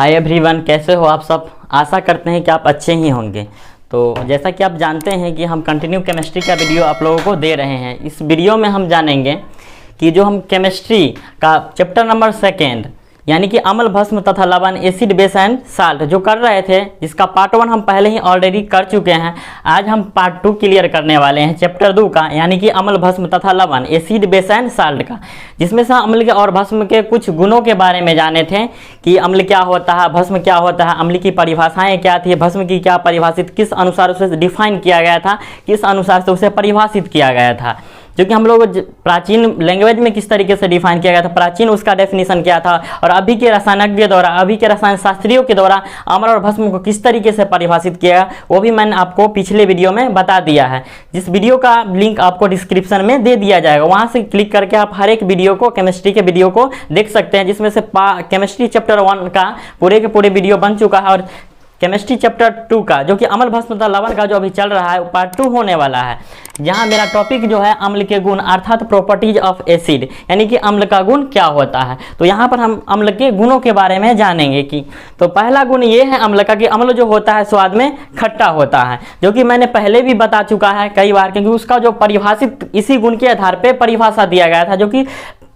Hi everyone, कैसे हो आप सब। आशा करते हैं कि आप अच्छे ही होंगे। तो जैसा कि आप जानते हैं कि हम कंटिन्यू केमिस्ट्री का वीडियो आप लोगों को दे रहे हैं। इस वीडियो में हम जानेंगे कि जो हम केमिस्ट्री का चैप्टर नंबर 2 यानी कि अम्ल भस्म तथा लवण एसिड बेस एंड साल्ट जो कर रहे थे, जिसका पार्ट 1 हम पहले ही ऑलरेडी कर चुके हैं। आज हम पार्ट 2 क्लियर करने वाले हैं चैप्टर 2 का, यानी कि अम्ल भस्म तथा लवण एसिड बेस एंड साल्ट का, जिसमें से अम्ल के और भस्म के कुछ गुणों के बारे में जाने थे कि अम्ल क्या होता है, भस्म क्या होता है, अम्ल की परिभाषाएं क्या थी, भस्म की क्या परिभाषित, किस अनुसार उसे डिफाइन किया गया था, किस अनुसार से उसे परिभाषित किया गया था, जो कि हम लोग प्राचीन लैंग्वेज में किस तरीके से डिफाइन किया गया था, प्राचीन उसका डेफिनेशन क्या था, और अभी के रसायनज्ञ द्वारा, अभी के रसायन शास्त्रियों के द्वारा अम्ल और भस्म को किस तरीके से परिभाषित किया गया, वो भी मैंने आपको पिछले वीडियो में बता दिया है। जिस वीडियो का लिंक आपको डिस्क्रिप्शन में दे दिया जाएगा, वहां से क्लिक करके आप हर एक वीडियो को, केमिस्ट्री के वीडियो को देख सकते हैं, जिसमें से केमिस्ट्री चैप्टर 1 का पूरे के पूरे वीडियो बन चुका है, और केमिस्ट्री चैप्टर 2 का जो कि अम्ल भस्म तथा लवण का जो अभी चल रहा है, पार्ट 2 होने वाला है। जहां मेरा टॉपिक जो है अम्ल के गुण अर्थात प्रॉपर्टीज ऑफ एसिड, यानी कि अम्ल का गुण क्या होता है। तो यहाँ पर हम अम्ल के गुणों के बारे में जानेंगे कि तो पहला गुण ये है अम्ल का कि अम्ल जो होता है स्वाद में खट्टा होता है, जो कि मैंने पहले भी बता चुका है कई बार, क्योंकि उसका जो परिभाषित इसी गुण के आधार पर परिभाषा दिया गया था, जो कि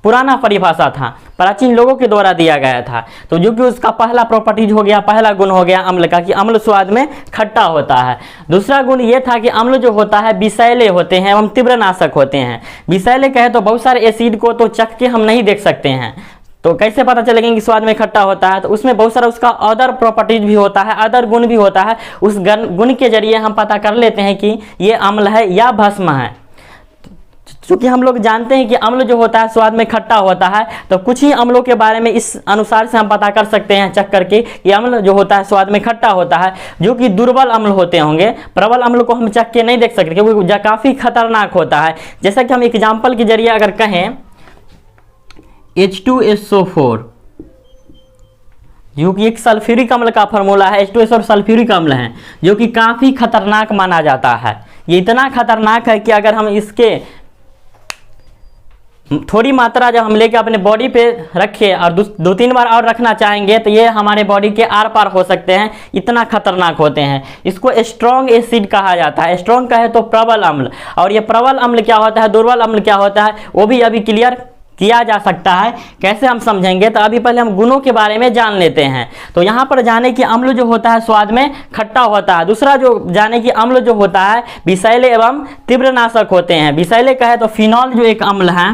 पुराना परिभाषा था, प्राचीन लोगों के द्वारा दिया गया था। तो जो कि उसका पहला प्रॉपर्टीज हो गया, पहला गुण हो गया अम्ल का कि अम्ल स्वाद में खट्टा होता है। दूसरा गुण ये था कि अम्ल जो होता है विषैले होते हैं एवं तीव्रनाशक होते हैं। विषैले कहे तो बहुत सारे एसिड को तो चख के हम नहीं देख सकते हैं, तो कैसे पता चलेगा कि स्वाद में खट्टा होता है। तो उसमें बहुत सारा उसका अदर प्रॉपर्टीज भी होता है, अदर गुण भी होता है। उस गुण के जरिए हम पता कर लेते हैं कि ये अम्ल है या भस्म है। चूँकि हम लोग जानते हैं कि अम्ल जो होता है स्वाद में खट्टा होता है, तो कुछ ही अम्लों के बारे में इस अनुसार से हम पता कर सकते हैं चख करके कि अम्ल जो होता है स्वाद में खट्टा होता है, जो कि दुर्बल अम्ल होते होंगे। प्रबल अम्ल को हम चख के नहीं देख सकते क्योंकि काफ़ी खतरनाक होता है। जैसा कि हम एग्जाम्पल के जरिए अगर कहें H2SO4 जो कि एक सल्फ्यूरिक अम्ल का फार्मूला है, H2SO सल्फ्यूरिक अम्ल है, जो कि काफ़ी खतरनाक माना जाता है। ये इतना खतरनाक है कि अगर हम इसके थोड़ी मात्रा जब हम लेके अपने बॉडी पे रखे और 2-3 बार और रखना चाहेंगे तो ये हमारे बॉडी के आर पार हो सकते हैं, इतना खतरनाक होते हैं। इसको स्ट्रॉन्ग एसिड कहा जाता है। स्ट्रॉन्ग कहे तो प्रबल अम्ल, और ये प्रबल अम्ल क्या होता है, दुर्बल अम्ल क्या होता है, वो भी अभी क्लियर किया जा सकता है। कैसे हम समझेंगे, तो अभी पहले हम गुणों के बारे में जान लेते हैं। तो यहाँ पर जाने कि अम्ल जो होता है स्वाद में खट्टा होता है। दूसरा जो जाने कि अम्ल जो होता है विषैले एवं तीव्रनाशक होते हैं। विषैले कहे तो फिनॉल जो एक अम्ल है,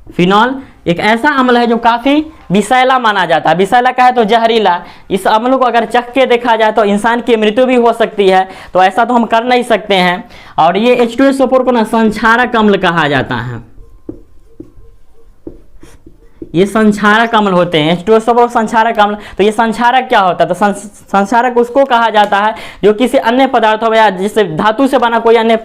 फिनॉल एक ऐसा अम्ल है जो काफ़ी विषैला माना जाता है। विषैला कहे तो जहरीला। इस अम्ल को अगर चख के देखा जाए तो इंसान की मृत्यु भी हो सकती है, तो ऐसा तो हम कर नहीं सकते हैं। और ये H2SO4 को ना संक्षारक अम्ल कहा जाता है। ये संक्षारक अम्ल होते हैं, H2SO4 संक्षारक अम्ल। तो ये संक्षारक क्या होता है, तो संक्षारक उसको कहा जाता है जो किसी अन्य पदार्थों में या जिससे धातु से बना कोई अन्य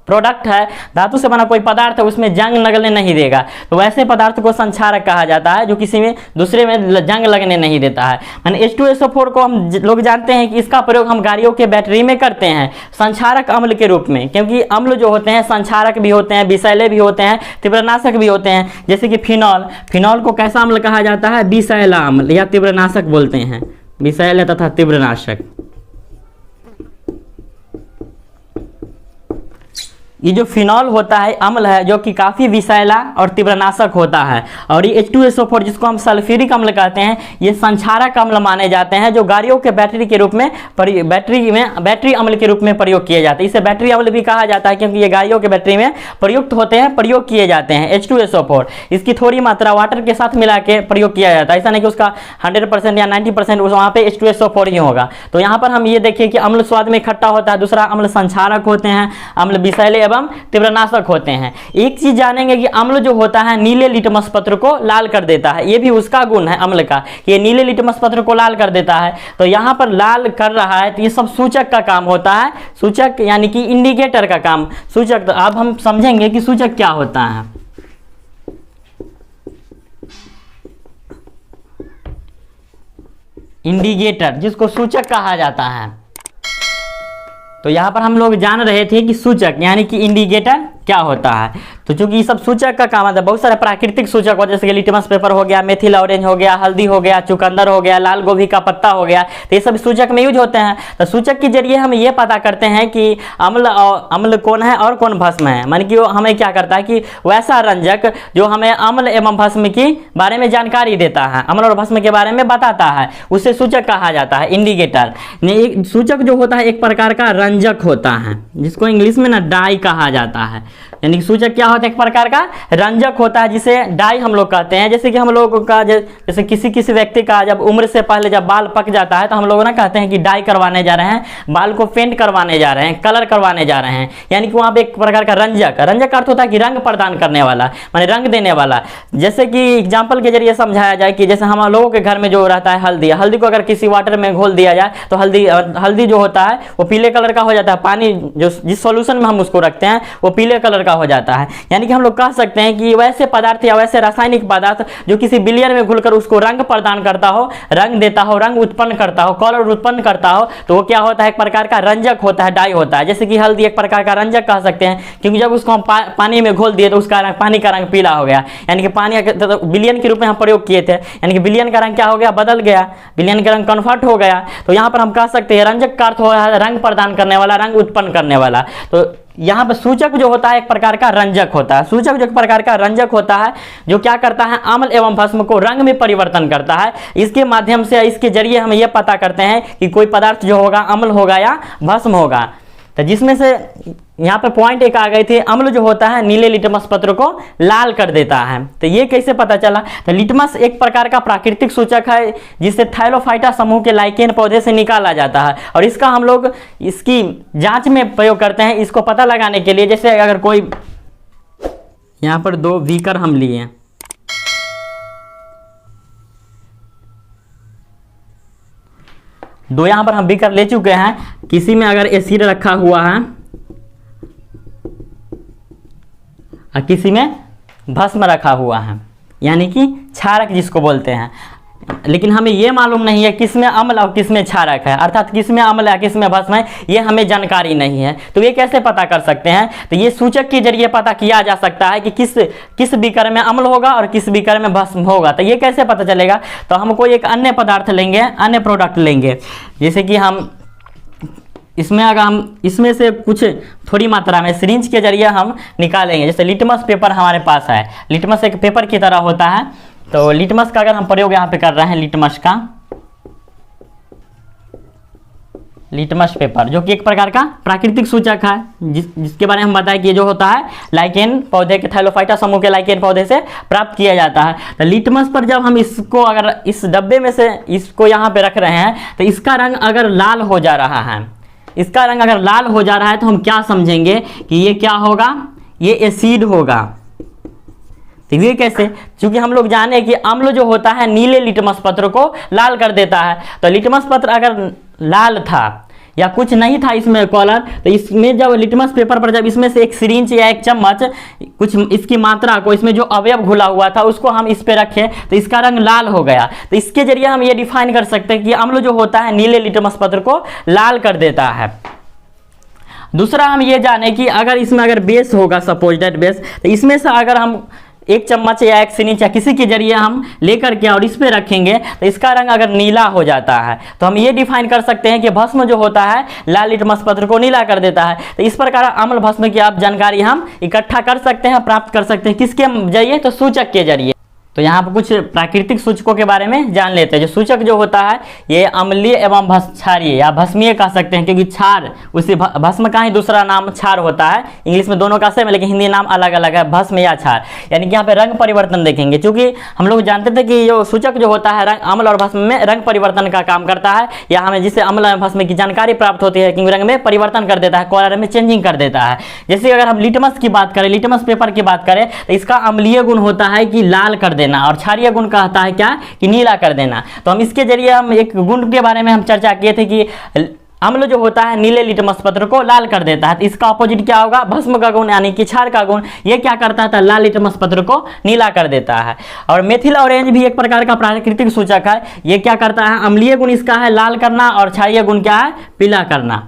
प्रोडक्ट है, धातु से बना कोई पदार्थ है, उसमें जंग लगने नहीं देगा, तो वैसे पदार्थ को संक्षारक कहा जाता है जो किसी में दूसरे में जंग लगने नहीं देता है। यानी H2SO4 को हम लोग जानते हैं कि इसका प्रयोग हम गाड़ियों के बैटरी में करते हैं संक्षारक अम्ल के रूप में, क्योंकि अम्ल जो होते हैं संक्षारक भी होते हैं, विषैले भी होते हैं, तीव्रनाशक भी होते हैं। जैसे कि फिनॉल, फिनॉल को कैसा अम्ल कहा जाता है, विषैला अम्ल या तीव्रनाशक बोलते हैं, विषैले तथा तीव्रनाशक। ये जो फिनॉल होता है अम्ल है जो कि काफ़ी विषैला और तीव्रनाशक होता है। और ये H2SO4 जिसको हम सल्फ्यूरिक अम्ल कहते हैं, ये संक्षारक अम्ल माने जाते हैं, जो गाड़ियों के बैटरी के रूप में बैटरी अम्ल के रूप में प्रयोग किए जाते हैं। इसे बैटरी अम्ल भी कहा जाता है क्योंकि ये गाड़ियों के बैटरी में प्रयुक्त होते हैं, प्रयोग किए जाते हैं H2SO4। इसकी थोड़ी मात्रा वाटर के साथ मिला के प्रयोग किया जाता है, ऐसा नहीं कि उसका 100% या 90% वहाँ पे H2SO4 ही होगा। तो यहाँ पर हम ये देखिए कि अम्ल स्वाद में खट्टा होता है, दूसरा अम्ल संक्षारक होते हैं, अम्ल विषैले एवं तीव्रनाशक होते हैं। एक चीज जानेंगे कि अम्ल जो होता है नीले लिटमस पत्र को लाल कर देता है। ये भी उसका गुण है अम्ल का, ये नीले लिटमस पत्र को लाल कर देता है। तो यहाँ पर लाल कर रहा है तो ये सब सूचक का काम होता है, सूचक यानी कि इंडिकेटर का काम। सूचक, तो अब हम समझेंगे कि सूचक क्या होता है। इंडिकेटर जिसको सूचक कहा जाता है। तो यहाँ पर हम लोग जान रहे थे कि सूचक यानी कि इंडिकेटर क्या होता है। तो चूंकि ये सब सूचक का काम आता है, बहुत सारे प्राकृतिक सूचक होते हैं, जैसे कि लिटमस पेपर हो गया, मेथिल ऑरेंज हो गया, हल्दी हो गया, चुकंदर हो गया, लाल गोभी का पत्ता हो गया, तो ये सब सूचक में यूज होते हैं। तो सूचक के जरिए हम ये पता करते हैं कि अम्ल कौन है और कौन भस्म है। मान कि वो हमें क्या करता है कि वैसा रंजक जो हमें अम्ल एवं भस्म की बारे में जानकारी देता है, अम्ल और भस्म के बारे में बताता है, उसे सूचक कहा जाता है, इंडिकेटर। सूचक जो होता है एक प्रकार का रंजक होता है, जिसको इंग्लिश में ना डाई कहा जाता है। यानी सूचक क्या होता है, एक प्रकार का रंजक होता है, जिसे डाई हम लोग कहते हैं। जैसे कि हम लोगों का जैसे किसी व्यक्ति का जब उम्र से पहले जब बाल पक जाता है तो हम लोग ना कहते हैं कि डाई करवाने जा रहे हैं, बाल को पेंट करवाने जा रहे हैं, कलर करवाने जा रहे हैं। यानी कि वहाँ पे एक प्रकार का रंजक का अर्थ होता है कि रंग प्रदान करने वाला, माने रंग देने वाला। जैसे कि एग्जाम्पल के जरिए समझाया जाए कि जैसे हम लोगों के घर में जो रहता है हल्दी को अगर किसी वाटर में घोल दिया जाए तो हल्दी जो होता है वो पीले कलर का हो जाता है, पानी जो जिस सॉल्यूशन में हम उसको रखते हैं वो पीले कलर का हो जाता है। यानी कि हम लोग कह सकते हैं कि वैसे पदार्थ या वैसे रासायनिक पदार्थ जो किसी बिलियर में घुलकर उसको रंग प्रदान करता हो, रंग देता हो, रंग उत्पन्न करता हो, कलर उत्पन्न करता हो, तो वो क्या होता है, एक प्रकार का रंजक होता है, डाई होता है। जैसे कि हल्दी एक प्रकार का रंजक कह सकते हैं, क्योंकि जब उसको हम पानी में घोल दिए तो उसका रंग, पानी का रंग पीला हो गया। यानी कि पानी बिलियन के रूप में हम प्रयोग किए थे, यानी कि बिलियन का रंग क्या हो गया, बदल गया, बिलियन का रंग कन्वर्ट हो गया। तो यहाँ पर हम कह सकते हैं रंजक का अर्थ हो है रंग प्रदान करने वाला, रंग उत्पन्न करने वाला। तो यहाँ पर सूचक जो होता है एक प्रकार का रंजक होता है। सूचक जो एक प्रकार का रंजक होता है जो क्या करता है, अम्ल एवं भस्म को रंग में परिवर्तन करता है। इसके माध्यम से, इसके जरिए हम ये पता करते हैं कि कोई पदार्थ जो होगा अम्ल होगा या भस्म होगा। तो जिसमें से यहाँ पे पॉइंट एक आ गई थी, अम्ल जो होता है नीले लिटमस पत्र को लाल कर देता है। तो ये कैसे पता चला, तो लिटमस एक प्रकार का प्राकृतिक सूचक है जिसे थाइलोफाइटा समूह के लाइकेन पौधे से निकाला जाता है, और इसका हम लोग इसकी जांच में प्रयोग करते हैं इसको पता लगाने के लिए। जैसे अगर कोई, यहाँ पर 2 बीकर हम लिए, दो यहाँ पर हम बीकर ले चुके हैं, किसी में अगर एसिड रखा हुआ है और किसी में भस्म रखा हुआ है, यानी कि क्षारक जिसको बोलते हैं, लेकिन हमें यह मालूम नहीं है किसमें अम्ल और किसमें क्षारक है, अर्थात किसमें अम्ल है किसमें भस्म है, ये हमें जानकारी नहीं है। तो ये कैसे पता कर सकते हैं, तो ये सूचक के जरिए पता किया जा सकता है कि किस बीकर में अम्ल होगा और किस बीकर में भस्म होगा। तो ये कैसे पता चलेगा, तो हम कोई एक अन्य पदार्थ लेंगे, अन्य प्रोडक्ट लेंगे, जैसे कि हम इसमें अगर हम इसमें से कुछ थोड़ी मात्रा में सिरिंज के जरिए हम निकालेंगे। जैसे लिटमस पेपर हमारे पास है, लिटमस एक पेपर की तरह होता है, तो लिटमस का अगर हम प्रयोग यहाँ पे कर रहे हैं, लिटमस पेपर जो कि एक प्रकार का प्राकृतिक सूचक है, जिसके बारे में हम बताएं कि ये जो होता है लाइकेन पौधे के, थाइलोफाइटा समूह के लाइकेन पौधे से प्राप्त किया जाता है। तो लिटमस पर जब हम इसको अगर इस डब्बे में से इसको यहाँ पे रख रहे हैं तो इसका रंग अगर लाल हो जा रहा है, इसका रंग अगर लाल हो जा रहा है तो हम क्या समझेंगे कि ये क्या होगा, ये एसिड होगा। तो ये कैसे, क्योंकि हम लोग जाने कि अम्ल जो होता है नीले लिटमस पत्र को लाल कर देता है। तो लिटमस पत्र अगर लाल था या कुछ नहीं था इसमें कलर, तो इसमें जब लिटमस पेपर पर जब इसमें से एक सिरिंज या एक चम्मच कुछ इसकी मात्रा को, इसमें जो अवयव घुला हुआ था उसको हम इस पे रखें तो इसका रंग लाल हो गया। तो इसके जरिए हम ये डिफाइन कर सकते हैं कि अम्ल जो होता है नीले लिटमस पत्र को लाल कर देता है। दूसरा हम ये जाने कि अगर इसमें अगर बेस होगा, सपोज दैट बेस, तो इसमें से अगर हम एक चम्मच या एक सिरिंज या किसी के जरिए हम लेकर के और इस पे रखेंगे तो इसका रंग अगर नीला हो जाता है तो हम ये डिफाइन कर सकते हैं कि भस्म जो होता है लाल लिटमस पत्र को नीला कर देता है। तो इस प्रकार अम्ल भस्म की आप जानकारी हम इकट्ठा कर सकते हैं, प्राप्त कर सकते हैं, किसके जरिए, तो सूचक के जरिए। तो यहाँ पर कुछ प्राकृतिक सूचकों के बारे में जान लेते हैं। जो सूचक जो होता है ये अम्लीय एवं क्षारीय या भस्मीय कह सकते हैं, क्योंकि क्षार उसी भस्म का ही दूसरा नाम क्षार होता है। इंग्लिश में दोनों का सेम है लेकिन हिंदी नाम अलग अलग है, भस्म या क्षार। यानी कि यहाँ पे रंग परिवर्तन देखेंगे, क्योंकि हम लोग जानते थे कि जो सूचक जो होता है अम्ल और भस्म में रंग परिवर्तन का काम करता है, या हमें जिससे अम्ल और भस्म की जानकारी प्राप्त होती है, क्योंकि रंग में परिवर्तन कर देता है, कलर में चेंजिंग कर देता है। जैसे अगर हम लिटमस की बात करें, लिटमस पेपर की बात करें, तो इसका अम्लीय गुण होता है कि लाल कर देना, और क्षारीय गुण कहता है क्या, कि नीला कर देना। तो हम इसके जरिए हम एक गुण के बारे में हम चर्चा किए थे कि अम्ल जो होता है नीले लिटमस पत्र को लाल कर देता है। तो इसका अपोजिट क्या होगा, भस्म का गुण यानी कि क्षार का गुण, ये क्या करता है, तो लाल लिटमस पत्र को नीला कर देता है। और मेथिल ऑरेंज भी एक प्रकार का प्राकृतिक सूचक है, ये क्या करता है, अम्लीय गुण इसका है लाल करना और क्षारीय गुण क्या है, पीला करना।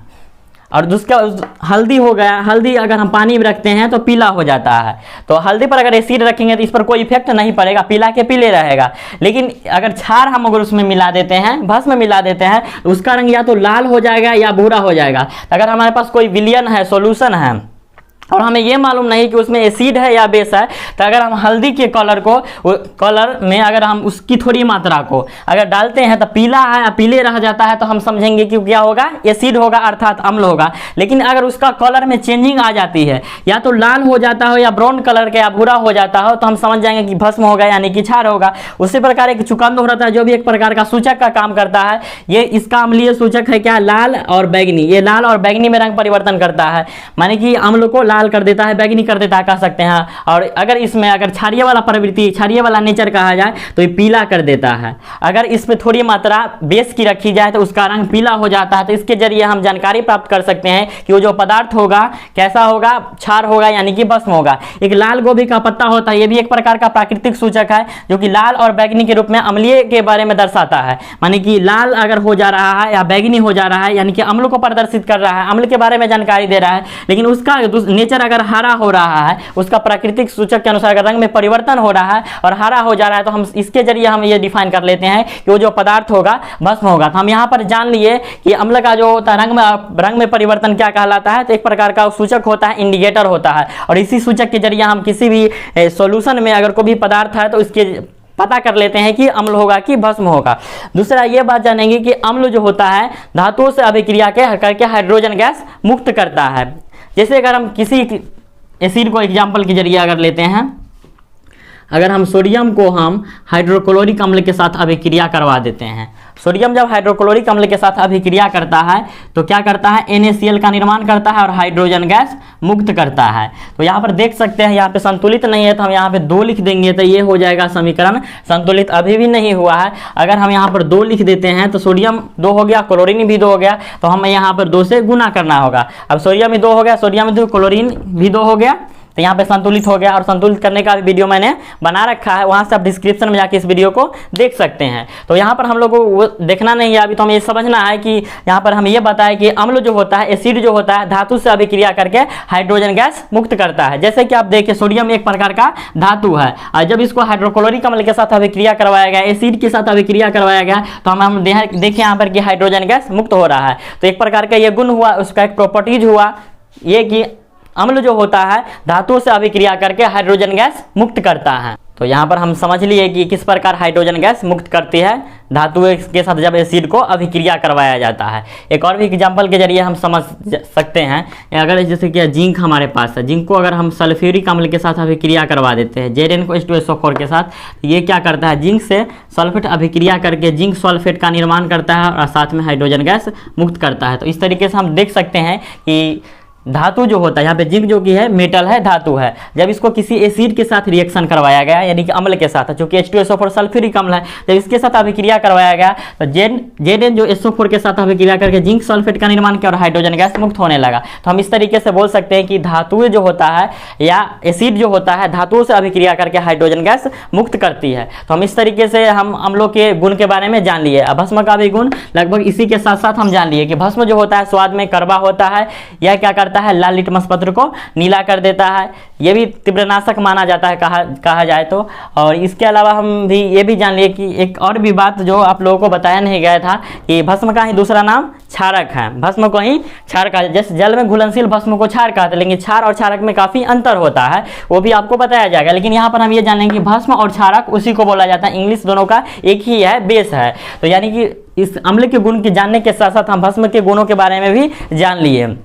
और दूसरा हल्दी हो गया, हल्दी अगर हम पानी में रखते हैं तो पीला हो जाता है। तो हल्दी पर अगर एसिड रखेंगे तो इस पर कोई इफेक्ट नहीं पड़ेगा, पीला के पीले रहेगा। लेकिन अगर क्षार हम अगर उसमें मिला देते हैं, भस्म में मिला देते हैं, तो उसका रंग या तो लाल हो जाएगा या भूरा हो जाएगा। अगर हमारे पास कोई विलियन है, सॉल्यूशन है, और हमें ये मालूम नहीं कि उसमें एसिड है या बेस है, तो अगर हम हल्दी के कलर में अगर हम उसकी थोड़ी मात्रा को अगर डालते हैं तो पीला है या पीले रह जाता है, तो हम समझेंगे कि क्या होगा, एसिड होगा, अर्थात अम्ल होगा। लेकिन अगर उसका कलर में चेंजिंग आ जाती है, या तो लाल हो जाता हो या ब्राउन कलर का या भूरा हो जाता हो, तो हम समझ जाएंगे कि भस्म होगा, यानी कि क्षार होगा। उसी प्रकार एक चुकंद रहता है जो भी एक प्रकार का सूचक का काम करता है। ये इसका अम्लीय सूचक है क्या, लाल और बैगनी। ये लाल और बैगनी में रंग परिवर्तन करता है, माने कि अम्ल को लाल कर देता है, बैगनी कर देता है कह सकते हैं। और अगर इसमें अगर क्षारीय वाला प्रवृत्ति, क्षारीय वाला नेचर कहा जाए तो ये पीला कर देता है। अगर इसमें थोड़ी मात्रा बेस की रखी जाए तो उसका रंग पीला हो जाता है। तो इसके जरिए हम जानकारी प्राप्त कर सकते हैं कि वो जो पदार्थ होगा कैसा होगा, क्षार होगा, यानी कि भस्म होगा। एक लाल गोभी का पत्ता होता है, ये भी एक प्रकार का प्राकृतिक सूचक है जो कि लाल और बैगनी के रूप में अम्लीय के बारे में दर्शाता है। माने कि लाल अगर हो जा रहा है या बैगनी हो जा रहा है, यानी कि अम्ल को प्रदर्शित कर रहा है, अम्ल के बारे में जानकारी दे रहा है। लेकिन उसका नेचर अगर हरा हो रहा है, उसका प्राकृतिक सूचक के अनुसार रंग में परिवर्तन हो रहा है और हरा हो जा रहा है, तो हम इसके जरिए हम ये डिफाइन कर लेते हैं कि वो जो पदार्थ होगा भस्म होगा। तो हम यहाँ पर जान लिए कि अम्ल का जो होता है रंग में परिवर्तन क्या कहलाता है, तो एक प्रकार का सूचक होता है, इंडिकेटर होता है। और इसी सूचक के जरिए हम किसी भी सॉल्यूशन में अगर कोई भी पदार्थ है तो इसके पता कर लेते हैं कि अम्ल होगा कि भस्म होगा। दूसरा ये बात जानेंगे कि अम्ल जो होता है धातुओं से अभिक्रिया करके हाइड्रोजन गैस मुक्त करता है। जैसे अगर हम किसी एसिड को एग्जाम्पल के जरिए अगर लेते हैं, अगर हम सोडियम को हम हाइड्रोक्लोरिक अम्ल के साथ अभिक्रिया करवा देते हैं, सोडियम जब हाइड्रोक्लोरिक अम्ल के साथ अभिक्रिया करता है तो क्या करता है, NaCl का निर्माण करता है और हाइड्रोजन गैस मुक्त करता है। तो यहाँ पर देख सकते हैं, यहाँ पे संतुलित नहीं है तो हम यहाँ पे 2 लिख देंगे तो ये हो जाएगा समीकरण संतुलित। अभी भी नहीं हुआ है, अगर हम यहाँ पर 2 लिख देते हैं तो सोडियम 2 हो गया, क्लोरीन भी 2 हो गया, तो हमें यहाँ पर 2 से गुना करना होगा। अब सोडियम भी 2 हो गया, सोडियम 2, क्लोरीन भी 2 हो गया, तो यहाँ पे संतुलित हो गया। और संतुलित करने का भी वीडियो मैंने बना रखा है, वहाँ से आप डिस्क्रिप्शन में जाके इस वीडियो को देख सकते हैं। तो यहाँ पर हम लोग को वो देखना नहीं है अभी, तो हमें ये समझना है कि यहाँ पर हम ये बताएं कि अम्ल जो होता है, एसिड जो होता है, धातु से अभिक्रिया करके हाइड्रोजन गैस मुक्त करता है। जैसे कि आप देखिए सोडियम एक प्रकार का धातु है, और जब इसको हाइड्रोक्लोरिक अम्ल के साथ अभिक्रिया करवाया गया, एसिड के साथ अभिक्रिया करवाया गया, तो हम देखें यहाँ पर कि हाइड्रोजन गैस मुक्त हो रहा है। तो एक प्रकार का ये गुण हुआ, उसका एक प्रॉपर्टीज हुआ ये कि अम्ल जो होता है धातुओं से अभिक्रिया करके हाइड्रोजन गैस मुक्त करता है। तो यहाँ पर हम समझ लिए कि किस प्रकार हाइड्रोजन गैस मुक्त करती है धातुओं के साथ जब एसिड को अभिक्रिया करवाया जाता है। एक और भी एग्जाम्पल के जरिए हम समझ सकते हैं, अगर जैसे कि जिंक हमारे पास है, जिंक को अगर हम सल्फ्यूरिक अम्ल के साथ अभिक्रिया करवा देते हैं, Zn को H2SO4 के साथ, ये क्या करता है, जिंक से सल्फेट अभिक्रिया करके जिंक सल्फेट का निर्माण करता है और साथ में हाइड्रोजन गैस मुक्त करता है। तो इस तरीके से हम देख सकते हैं कि धातु जो होता है, यहाँ पे जिंक जो कि है मेटल है, धातु है, जब इसको किसी एसिड के साथ रिएक्शन करवाया गया, यानी कि अम्ल के साथ, जो कि H2SO4 सल्फ्यूरिक अम्ल है, जब इसके साथ अभिक्रिया करवाया गया तो Zn जो SO4 के साथ अभिक्रिया करके जिंक सल्फेट का निर्माण किया और हाइड्रोजन गैस मुक्त होने लगा। तो हम इस तरीके से बोल सकते हैं कि धातु जो होता है या एसिड जो होता है धातुओं से अभिक्रिया करके हाइड्रोजन गैस मुक्त करती है। तो हम इस तरीके से हम अम्लों के गुण के बारे में जान लिए। भस्म का भी गुण लगभग इसी के साथ साथ हम जान लिए कि भस्म जो होता है स्वाद में कड़वा होता है, यह क्या करता है, लाल लिटमस पत्र को नीला कर देता है। यह भी तीव्रनाशक माना जाता है कहा जाए तो। और इसके अलावा हम भी ये भी जान लिए कि एक और भी बात जो आप लोगों को बताया नहीं गया था कि भस्म का ही दूसरा नाम क्षारक है। भस्म को ही क्षार कहा, जैसे जल में घुलनशील भस्म को क्षार कहते हैं, लेकिन क्षार और क्षारक में काफी अंतर होता है, वो भी आपको बताया जाएगा। लेकिन यहाँ पर हम ये जानेंगे कि भस्म और क्षारक उसी को बोला जाता है, इंग्लिश दोनों का एक ही है, बेस है। तो यानी कि इस अम्ल के गुण के जानने के साथ साथ हम भस्म के गुणों के बारे में भी जान लिए।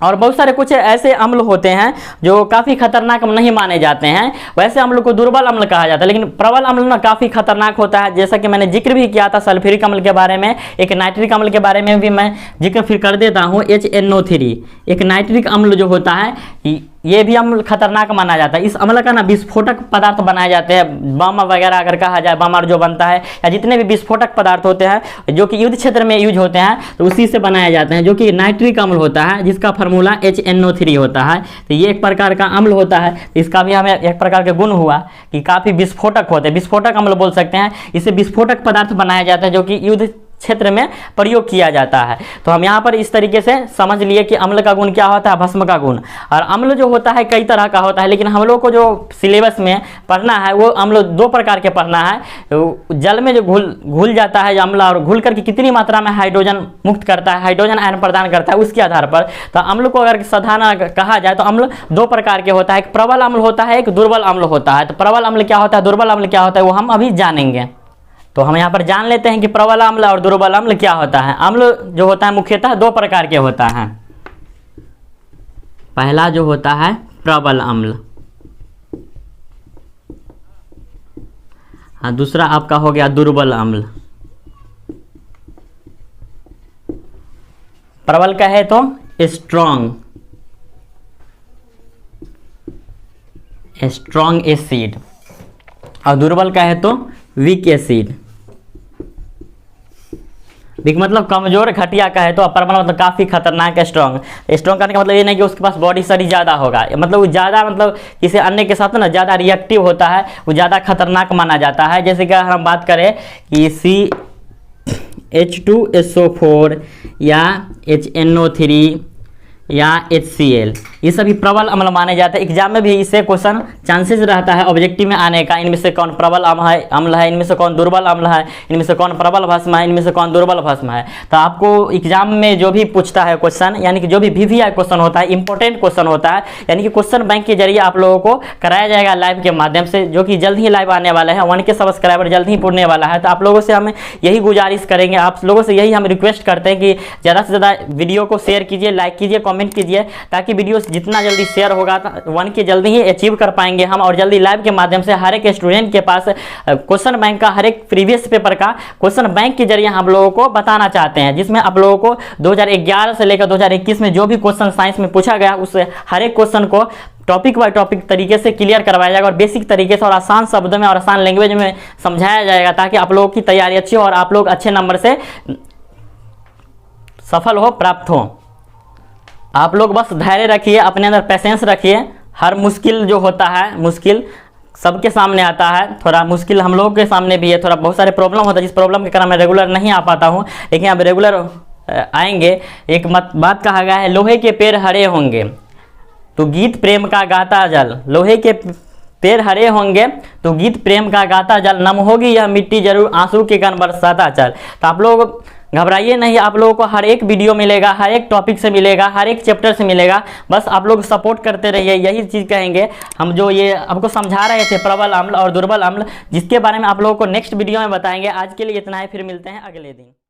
और बहुत सारे कुछ ऐसे अम्ल होते हैं जो काफ़ी खतरनाक नहीं माने जाते हैं, वैसे अम्ल को दुर्बल अम्ल कहा जाता है, लेकिन प्रबल अम्ल ना काफ़ी खतरनाक होता है। जैसा कि मैंने जिक्र भी किया था सल्फ्यूरिक अम्ल के बारे में, एक नाइट्रिक अम्ल के बारे में भी मैं जिक्र फिर कर देता हूँ, HNO3 एक नाइट्रिक अम्ल जो होता है ये भी अम्ल खतरनाक माना जाता है। इस अम्ल का ना विस्फोटक पदार्थ बनाए जाते हैं, बम वगैरह अगर कहा जाए, बम जो बनता है या जितने भी विस्फोटक पदार्थ होते हैं जो कि युद्ध क्षेत्र में यूज होते हैं तो उसी से बनाए जाते हैं, जो कि नाइट्रिक अम्ल होता है जिसका फार्मूला HNO3 होता है। तो ये एक प्रकार का अम्ल होता है, इसका भी हमें एक प्रकार के गुण हुआ कि काफ़ी विस्फोटक होते हैं, विस्फोटक अम्ल बोल सकते हैं। इससे विस्फोटक पदार्थ बनाया जाता है जो कि युद्ध क्षेत्र में प्रयोग किया जाता है। तो हम यहाँ पर इस तरीके से समझ लिए कि अम्ल का गुण क्या होता है, भस्म का गुण। और अम्ल जो होता है कई तरह का होता है, लेकिन हम लोग को जो सिलेबस में पढ़ना है वो अम्ल 2 प्रकार के पढ़ना है। जल में जो घुल जाता है अम्ल, और घुल करके कितनी मात्रा में हाइड्रोजन मुक्त करता है, हाइड्रोजन आयन प्रदान करता है, उसके आधार पर। तो अम्ल को अगर साधारण कहा जाए तो अम्ल 2 प्रकार के होता है, एक प्रबल अम्ल होता है, एक दुर्बल अम्ल होता है। तो प्रबल अम्ल क्या होता है, दुर्बल अम्ल क्या होता है, वो हम अभी जानेंगे। तो हम यहाँ पर जान लेते हैं कि प्रबल अम्ल और दुर्बल अम्ल क्या होता है। अम्ल जो होता है मुख्यतः 2 प्रकार के होता है। पहला जो होता है प्रबल अम्ल, हाँ, दूसरा आपका हो गया दुर्बल अम्ल। प्रबल का है तो स्ट्रॉन्ग एसिड, और दुर्बल का है तो वीक एसिड। वीक मतलब कमजोर, घटिया का है तो प्रबल मतलब काफ़ी खतरनाक है, स्ट्रॉन्ग करने का मतलब ये नहीं कि उसके पास बॉडी शरीर ज़्यादा होगा, मतलब वो ज़्यादा मतलब किसी अन्य के साथ ना ज़्यादा रिएक्टिव होता है, वो ज़्यादा खतरनाक माना जाता है। जैसे कि हम बात करें कि CH2SO4 या HNO3 या HCl, ये सभी प्रबल अम्ल माने जाते हैं। एग्जाम में भी इससे क्वेश्चन चांसेस रहता है ऑब्जेक्टिव में आने का, इनमें से कौन प्रबल अम्ल है, इनमें से कौन दुर्बल अम्ल है, इनमें से कौन प्रबल भस्म है, इनमें से कौन दुर्बल भस्म है। तो आपको एग्जाम में जो भी पूछता है क्वेश्चन, यानी कि जो भी VVI क्वेश्चन होता है, इंपॉर्टेंट क्वेश्चन होता है, यानी कि क्वेश्चन बैंक के जरिए आप लोगों को कराया जाएगा लाइव के माध्यम से, जो कि जल्द ही लाइव आने वाला है। 1K सब्सक्राइबर जल्द ही पूरने वाला है। तो आप लोगों से हम यही गुजारिश करेंगे, आप लोगों से यही हम रिक्वेस्ट करते हैं कि ज़्यादा से ज़्यादा वीडियो को शेयर कीजिए, लाइक कीजिए, कॉमेंट कीजिए, ताकि वीडियो जितना जल्दी शेयर होगा 1K जल्दी ही अचीव कर पाएंगे हम, और जल्दी लाइव के माध्यम से हर एक स्टूडेंट के पास क्वेश्चन बैंक का, हर एक प्रीवियस पेपर का क्वेश्चन बैंक के जरिए हम लोगों को बताना चाहते हैं, जिसमें आप लोगों को 2011 से लेकर 2021 में जो भी क्वेश्चन साइंस में पूछा गया, उस हर एक क्वेश्चन को टॉपिक बाय टॉपिक तरीके से क्लियर करवाया जाएगा, और बेसिक तरीके से और आसान शब्द में और आसान लैंग्वेज में समझाया जाएगा, ताकि आप लोगों की तैयारी अच्छी हो और आप लोग अच्छे नंबर से सफल हो, प्राप्त हो। आप लोग बस धैर्य रखिए, अपने अंदर पेशेंस रखिए। हर मुश्किल जो होता है, मुश्किल सबके सामने आता है, थोड़ा मुश्किल हम लोगों के सामने भी है, थोड़ा बहुत सारे प्रॉब्लम होता है, जिस प्रॉब्लम के कारण मैं रेगुलर नहीं आ पाता हूँ, लेकिन अब रेगुलर आएंगे। एक बात कहा गया है, लोहे के पैर हरे होंगे तो गीत प्रेम का गाता जल, लोहे के पैर हरे होंगे तो गीत प्रेम का गाता जल, नम होगी यह मिट्टी जरूर आंसू के कण बरसाता चल। तो आप लोग घबराइए नहीं, आप लोगों को हर एक वीडियो मिलेगा, हर एक टॉपिक से मिलेगा, हर एक चैप्टर से मिलेगा, बस आप लोग सपोर्ट करते रहिए। यही चीज़ कहेंगे हम, जो ये आपको समझा रहे थे प्रबल अम्ल और दुर्बल अम्ल, जिसके बारे में आप लोगों को नेक्स्ट वीडियो में बताएंगे। आज के लिए इतना है, फिर मिलते हैं अगले दिन।